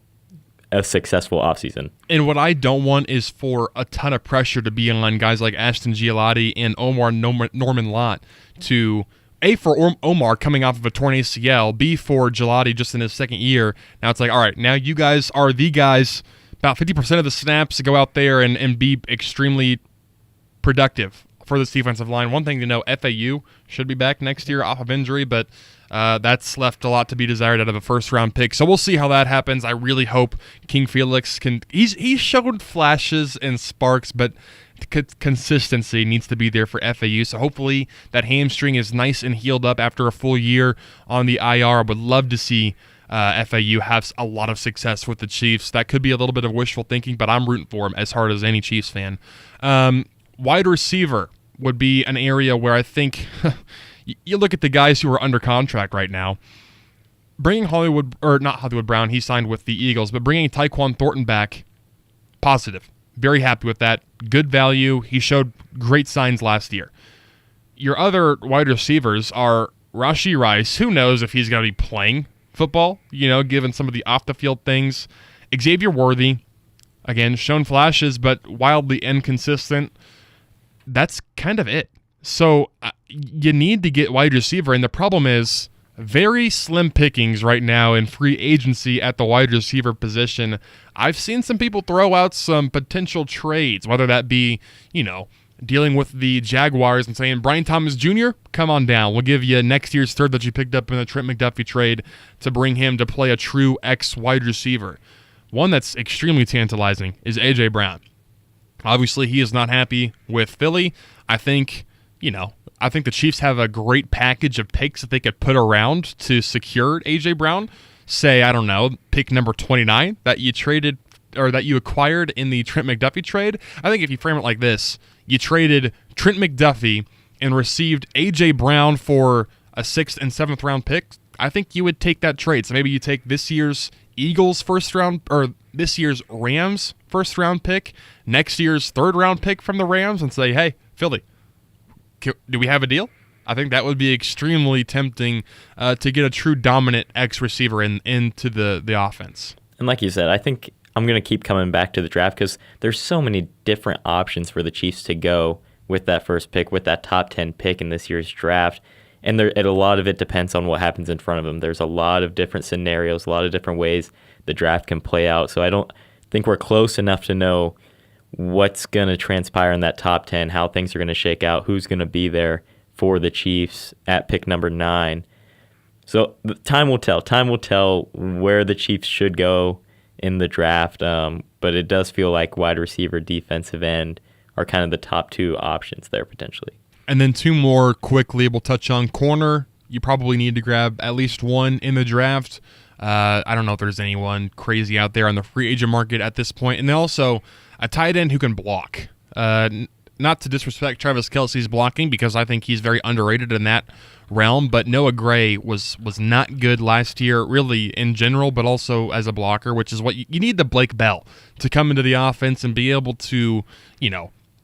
a successful offseason. And what I don't want is for a ton of pressure to be on guys like Ashton Gigliotti and Omar Norman Lott to... A, for Omar coming off of a torn ACL, B, for Gigliotti just in his second year. Now it's like, all right, now you guys are the guys, about 50% of the snaps to go out there and be extremely productive for this defensive line. One thing to know, FAU should be back next year off of injury, but that's left a lot to be desired out of a first-round pick. So we'll see how that happens. I really hope King Felix can... He's showed flashes and sparks, but... consistency needs to be there for FAU, so hopefully that hamstring is nice and healed up after a full year on the IR. I would love to see FAU have a lot of success with the Chiefs. That could be a little bit of wishful thinking, but I'm rooting for them as hard as any Chiefs fan. Wide receiver would be an area where I think you look at the guys who are under contract right now. Bringing not Hollywood Brown, he signed with the Eagles, but bringing Tyquan Thornton back, positive. Very happy with that. Good value. He showed great signs last year. Your other wide receivers are Rashee Rice. Who knows if he's going to be playing football, given some of the off-the-field things. Xavier Worthy, again, shown flashes, but wildly inconsistent. That's kind of it. So you need to get wide receiver, and the problem is very slim pickings right now in free agency at the wide receiver position. I've seen some people throw out some potential trades, whether that be, dealing with the Jaguars and saying, Brian Thomas Jr., come on down. We'll give you next year's third that you picked up in the Trent McDuffie trade to bring him to play a true X wide receiver. One that's extremely tantalizing is A.J. Brown. Obviously, he is not happy with Philly. I think the Chiefs have a great package of picks that they could put around to secure A.J. Brown. Say, I don't know, pick number 29 that you traded or that you acquired in the Trent McDuffie trade. I think if you frame it like this, you traded Trent McDuffie and received A.J. Brown for a 6th and 7th round pick, I think you would take that trade. So maybe you take this year's Eagles first round or this year's Rams first round pick, next year's 3rd round pick from the Rams, and say, hey, Philly, do we have a deal? I think that would be extremely tempting to get a true dominant X receiver into the offense. And like you said, I think I'm going to keep coming back to the draft because there's so many different options for the Chiefs to go with that first pick, with that top 10 pick in this year's draft. And a lot of it depends on what happens in front of them. There's a lot of different scenarios, a lot of different ways the draft can play out. So I don't think we're close enough to know what's going to transpire in that top 10, how things are going to shake out, who's going to be there for the Chiefs at pick number 9. So time will tell. Time will tell where the Chiefs should go in the draft, but it does feel like wide receiver, defensive end are kind of the top 2 options there potentially. And then 2 more quickly. We'll touch on corner. You probably need to grab at least one in the draft. I don't know if there's anyone crazy out there on the free agent market at this point. And then also a tight end who can block. not to disrespect Travis Kelce's blocking, because I think he's very underrated in that realm, but Noah Gray was not good last year, really in general, but also as a blocker, which is what you need the Blake Bell to come into the offense and be able to,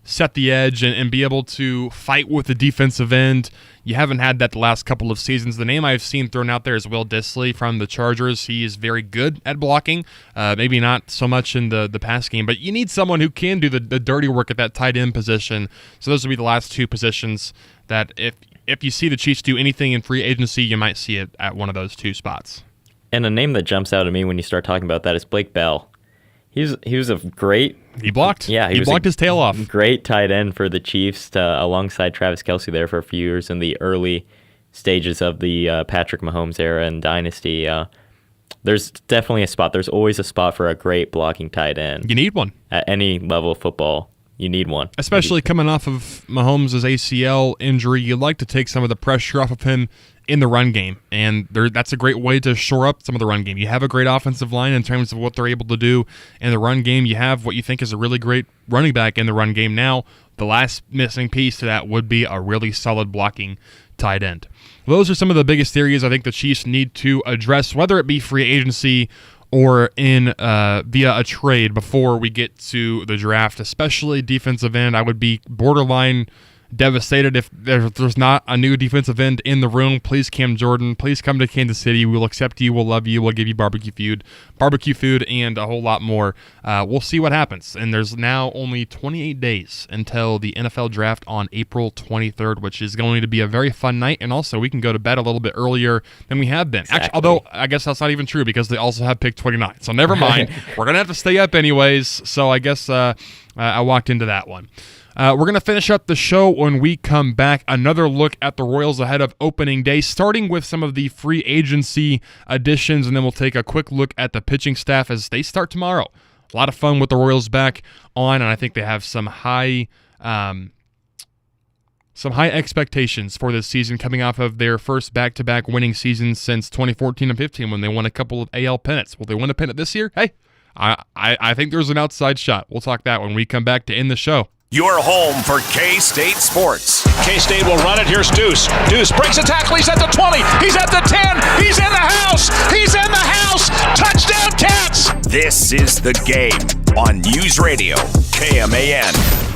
set the edge and be able to fight with the defensive end. You haven't had that the last couple of seasons. The name I've seen thrown out there is Will Dissly from the Chargers. He is very good at blocking, maybe not so much in the pass game, but you need someone who can do the dirty work at that tight end position. So those would be the last two positions that if you see the Chiefs do anything in free agency, you might see it at one of those two spots. And a name that jumps out at me when you start talking about that is Blake Bell. He was a great... He blocked. Yeah, he blocked his tail off. Great tight end for the Chiefs alongside Travis Kelce there for a few years in the early stages of the Patrick Mahomes era and dynasty. There's definitely a spot. There's always a spot for a great blocking tight end. You need one. At any level of football, you need one. Especially coming off of Mahomes' ACL injury, you'd like to take some of the pressure off of him in the run game, and that's a great way to shore up some of the run game. You have a great offensive line in terms of what they're able to do in the run game. You have what you think is a really great running back in the run game. Now, the last missing piece to that would be a really solid blocking tight end. Those are some of the biggest areas I think the Chiefs need to address, whether it be free agency or in via a trade before we get to the draft, especially defensive end. I would be borderline devastated if there's not a new defensive end in the room. Please, Cam Jordan, please come to Kansas City. We'll accept you. We'll love you. We'll give you barbecue food, and a whole lot more. We'll see what happens. And there's now only 28 days until the NFL draft on April 23rd, which is going to be a very fun night. And also, we can go to bed a little bit earlier than we have been. Exactly. Actually, although I guess that's not even true because they also have pick 29. So never mind. We're going to have to stay up anyways. So I guess I walked into that one. We're going to finish up the show when we come back. Another look at the Royals ahead of opening day, starting with some of the free agency additions, and then we'll take a quick look at the pitching staff as they start tomorrow. A lot of fun with the Royals back on, and I think they have some high expectations for this season coming off of their first back-to-back winning season since 2014 and 15 when they won a couple of AL pennants. Will they win a pennant this year? Hey, I think there's an outside shot. We'll talk that when we come back to end the show. Your home for K-State Sports. K-State will run it. Here's Deuce. Deuce breaks a tackle. He's at the 20. He's at the 10. He's in the house. He's in the house. Touchdown, Cats. This is The Game on News Radio, KMAN.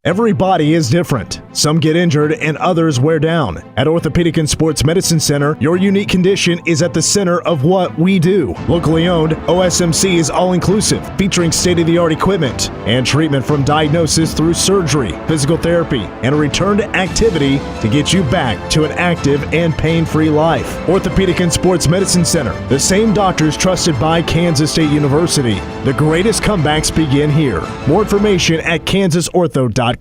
Every body is different. Some get injured and others wear down. At Orthopedic and Sports Medicine Center, your unique condition is at the center of what we do. Locally owned, OSMC is all-inclusive, featuring state-of-the-art equipment and treatment from diagnosis through surgery, physical therapy, and a return to activity to get you back to an active and pain-free life. Orthopedic and Sports Medicine Center, the same doctors trusted by Kansas State University. The greatest comebacks begin here. More information at kansasortho.com.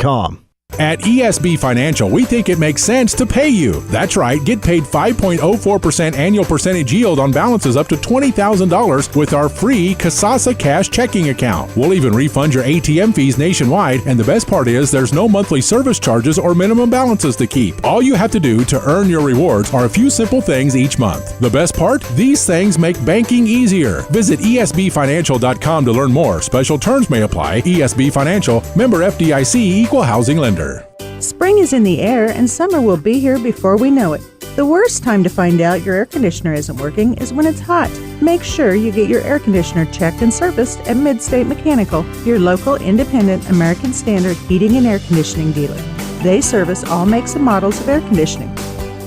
At ESB Financial, we think it makes sense to pay you. That's right, get paid 5.04% annual percentage yield on balances up to $20,000 with our free Kasasa Cash checking account. We'll even refund your ATM fees nationwide, and the best part is there's no monthly service charges or minimum balances to keep. All you have to do to earn your rewards are a few simple things each month. The best part? These things make banking easier. Visit esbfinancial.com to learn more. Special terms may apply. ESB Financial, member FDIC, equal housing lender. Spring is in the air and summer will be here before we know it. The worst time to find out your air conditioner isn't working is when it's hot. Make sure you get your air conditioner checked and serviced at Mid-State Mechanical, your local independent American Standard heating and air conditioning dealer. They service all makes and models of air conditioning.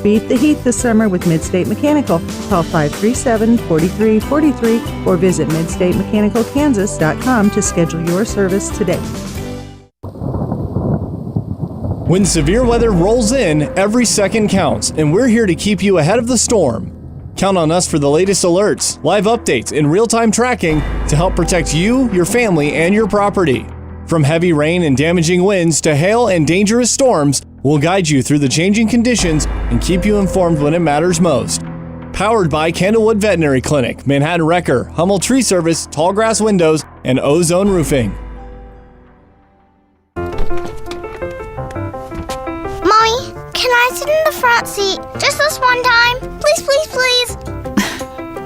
Beat the heat this summer with Mid-State Mechanical. Call 537-4343 or visit midstatemechanicalkansas.com to schedule your service today. When severe weather rolls in, every second counts, and we're here to keep you ahead of the storm. Count on us for the latest alerts, live updates, and real-time tracking to help protect you, your family, and your property. From heavy rain and damaging winds to hail and dangerous storms, we'll guide you through the changing conditions and keep you informed when it matters most. Powered by Candlewood Veterinary Clinic, Manhattan Wrecker, Hummel Tree Service, Tallgrass Windows, and Ozone Roofing. Can I sit in the front seat just this one time? Please, please, please.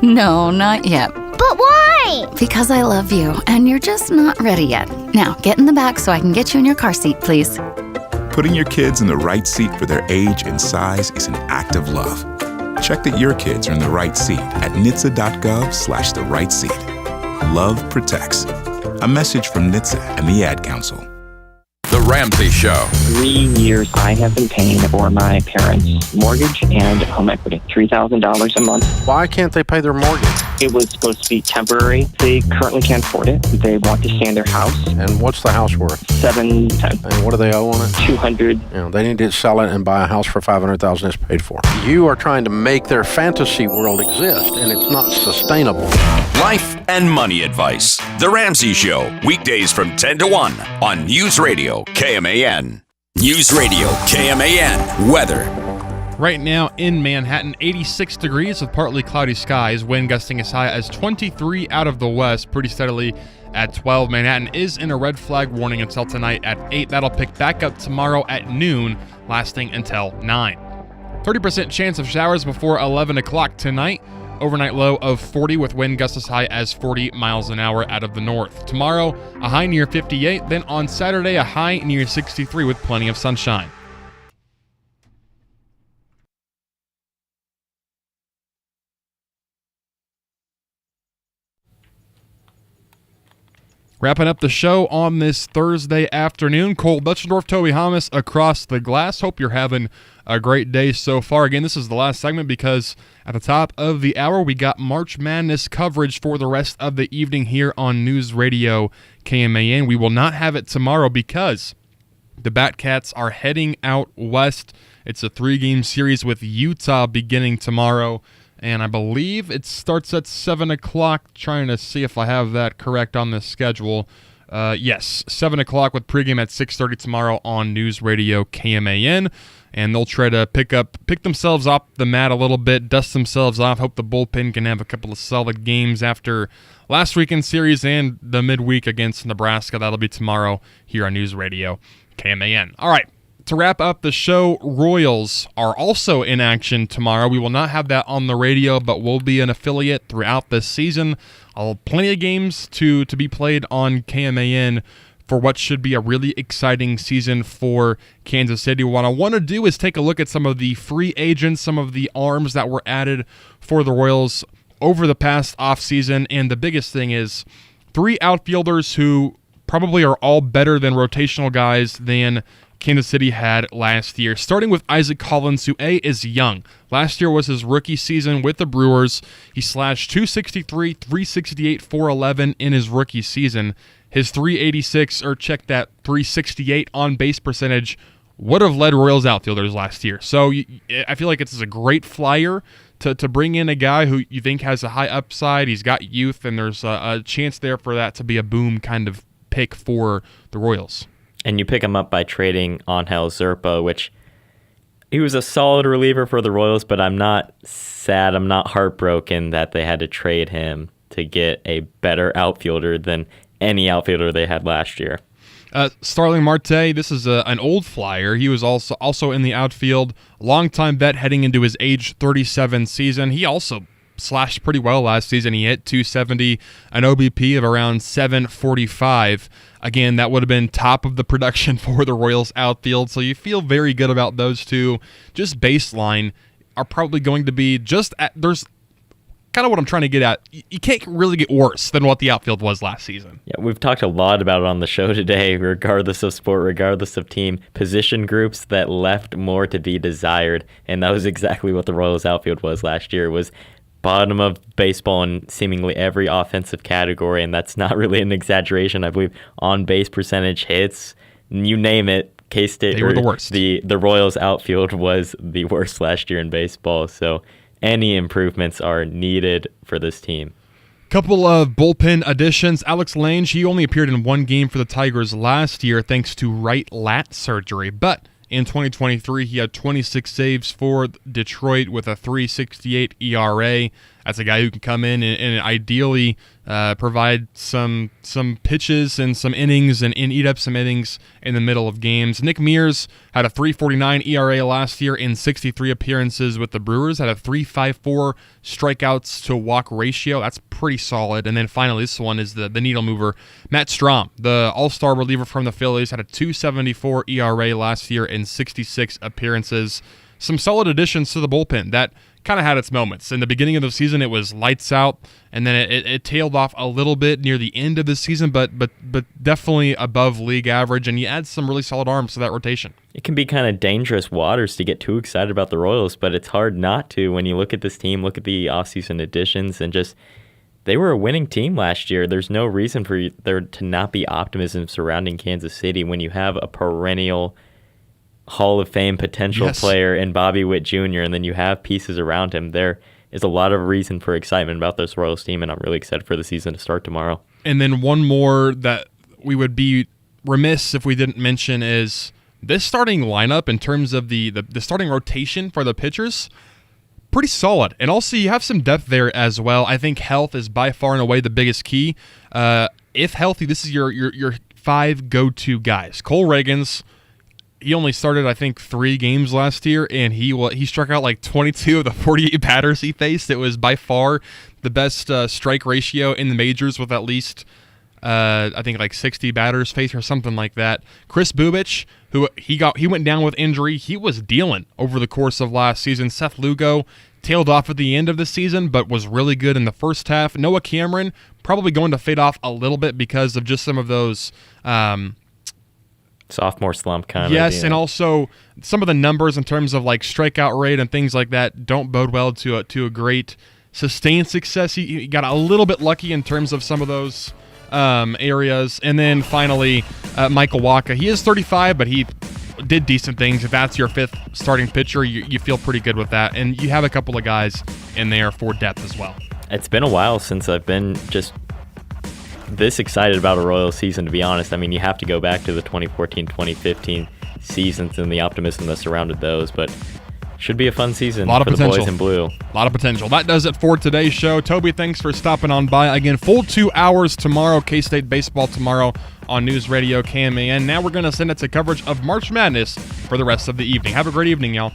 No, not yet. But why? Because I love you, and you're just not ready yet. Now, get in the back so I can get you in your car seat, please. Putting your kids in the right seat for their age and size is an act of love. Check that your kids are in the right seat at NHTSA.gov/the right seat. Love protects. A message from NHTSA and the Ad Council. The Ramsey Show. 3 years I have been paying for my parents' mortgage and home equity. $3,000 a month. Why can't they pay their mortgage? It was supposed to be temporary. They currently can't afford it. They want to stay in their house. And what's the house worth? $710. And what do they owe on it? $200. They need to sell it and buy a house for $500,000 it's paid for. You are trying to make their fantasy world exist, and it's not sustainable. Life and money advice. The Ramsey Show, weekdays from 10 to 1 on News Radio KMAN. News Radio KMAN. Weather. Right now in Manhattan, 86 degrees with partly cloudy skies. Wind gusting as high as 23 out of the west, pretty steadily at 12. Manhattan is in a red flag warning until tonight at 8. That'll pick back up tomorrow at noon, lasting until 9. 30% chance of showers before 11 o'clock tonight. Overnight low of 40 with wind gusts as high as 40 miles an hour out of the north. Tomorrow, a high near 58. Then on Saturday, a high near 63 with plenty of sunshine. Wrapping up the show on this Thursday afternoon, Cole Dutchendorf, Toby Hamas across the glass. Hope you're having a great day so far. Again, this is the last segment because at the top of the hour, we got March Madness coverage for the rest of the evening here on News Radio KMAN. We will not have it tomorrow because the Batcats are heading out west. It's a 3-game series with Utah beginning tomorrow. And I believe it starts at 7 o'clock, trying to see if I have that correct on the schedule. Yes, 7 o'clock with pregame at 6:30 tomorrow on News Radio KMAN. And they'll try to pick themselves off the mat a little bit, dust themselves off, hope the bullpen can have a couple of solid games after last weekend's series and the midweek against Nebraska. That'll be tomorrow here on News Radio KMAN. All right. To wrap up the show, Royals are also in action tomorrow. We will not have that on the radio, but we'll be an affiliate throughout this season. Plenty of games to be played on KMAN for what should be a really exciting season for Kansas City. What I want to do is take a look at some of the free agents, some of the arms that were added for the Royals over the past offseason. And the biggest thing is 3 outfielders who probably are all better than rotational guys than Kansas City had last year. Starting with Isaac Collins, who is young. Last year was his rookie season with the Brewers. He slashed .263, .368, .411 in his rookie season. His .386, or check that, .368 on base percentage would have led Royals outfielders last year. So I feel like it's a great flyer to bring in a guy who you think has a high upside. He's got youth, and there's a chance there for that to be a boom kind of pick for the Royals. And you pick him up by trading Angel Zerpa, which he was a solid reliever for the Royals, but I'm not sad, I'm not heartbroken that they had to trade him to get a better outfielder than any outfielder they had last year. Starling Marte, this is an old flyer. He was also in the outfield, longtime vet heading into his age 37 season. He also slashed pretty well last season. He hit .270, an OBP of around .745. Again, that would have been top of the production for the Royals outfield, so you feel very good about those two. Just baseline are probably going to be there's kind of what I'm trying to get at. You can't really get worse than what the outfield was last season. Yeah, we've talked a lot about it on the show today, regardless of sport, regardless of team, position groups that left more to be desired, and that was exactly what the Royals outfield was last year. It was bottom of baseball in seemingly every offensive category, and that's not really an exaggeration. I believe on base percentage, hits, you name it, K-State, they were the worst. The Royals outfield was the worst last year in baseball, so any improvements are needed for this team. Couple of bullpen additions. Alex Lange, he only appeared in 1 game for the Tigers last year thanks to right lat surgery, but in 2023, he had 26 saves for Detroit with a .368 ERA. That's a guy who can come in and ideally provide some pitches and some innings and eat up some innings in the middle of games. Nick Mears had a 3.49 ERA last year in 63 appearances with the Brewers, had a 3.54 strikeouts to walk ratio. That's pretty solid. And then finally, this one is the needle mover. Matt Strahm, the all-star reliever from the Phillies, had a 2.74 ERA last year in 66 appearances. Some solid additions to the bullpen that kind of had its moments. In the beginning of the season, it was lights out, and then it tailed off a little bit near the end of the season, but definitely above league average, and you add some really solid arms to that rotation. It can be kind of dangerous waters to get too excited about the Royals, but it's hard not to when you look at this team, look at the offseason additions, and just they were a winning team last year. There's no reason for there to not be optimism surrounding Kansas City when you have a perennial Hall of Fame potential player in Bobby Witt Jr., and then you have pieces around him. There is a lot of reason for excitement about this Royals team, and I'm really excited for the season to start tomorrow. And then one more that we would be remiss if we didn't mention is this starting lineup in terms of the starting rotation for the pitchers. Pretty solid. And also you have some depth there as well. I think health is by far and away the biggest key. If healthy, this is your 5 go-to guys. Cole Reagans, he only started, I think, 3 games last year, and he struck out like 22 of the 48 batters he faced. It was by far the best strike ratio in the majors with at least, I think, like 60 batters faced or something like that. Chris Bubich, who he went down with injury. He was dealing over the course of last season. Seth Lugo tailed off at the end of the season, but was really good in the first half. Noah Cameron probably going to fade off a little bit because of just some of those sophomore slump kind of. Yes, and also some of the numbers in terms of like strikeout rate and things like that don't bode well to a great sustained success. He got a little bit lucky in terms of some of those areas. And then finally, Michael Wacha. He is 35, but he did decent things. If that's your 5th starting pitcher, you feel pretty good with that. And you have a couple of guys in there for depth as well. It's been a while since I've been just this excited about a Royals season, to be honest. I mean, you have to go back to the 2014-2015 seasons and the optimism that surrounded those, but should be a fun season for the boys in blue. A lot of potential. That does it for today's show. Toby, thanks for stopping on by. Again, full 2 hours tomorrow, K-State baseball tomorrow on News Radio KMAN. Now we're going to send it to coverage of March Madness for the rest of the evening. Have a great evening, y'all.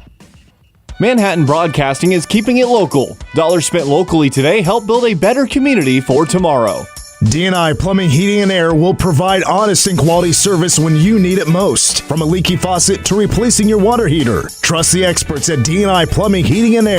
Manhattan Broadcasting is keeping it local. Dollars spent locally today help build a better community for tomorrow. D&I Plumbing, Heating, and Air will provide honest and quality service when you need it most. From a leaky faucet to replacing your water heater. Trust the experts at D&I Plumbing, Heating, and Air.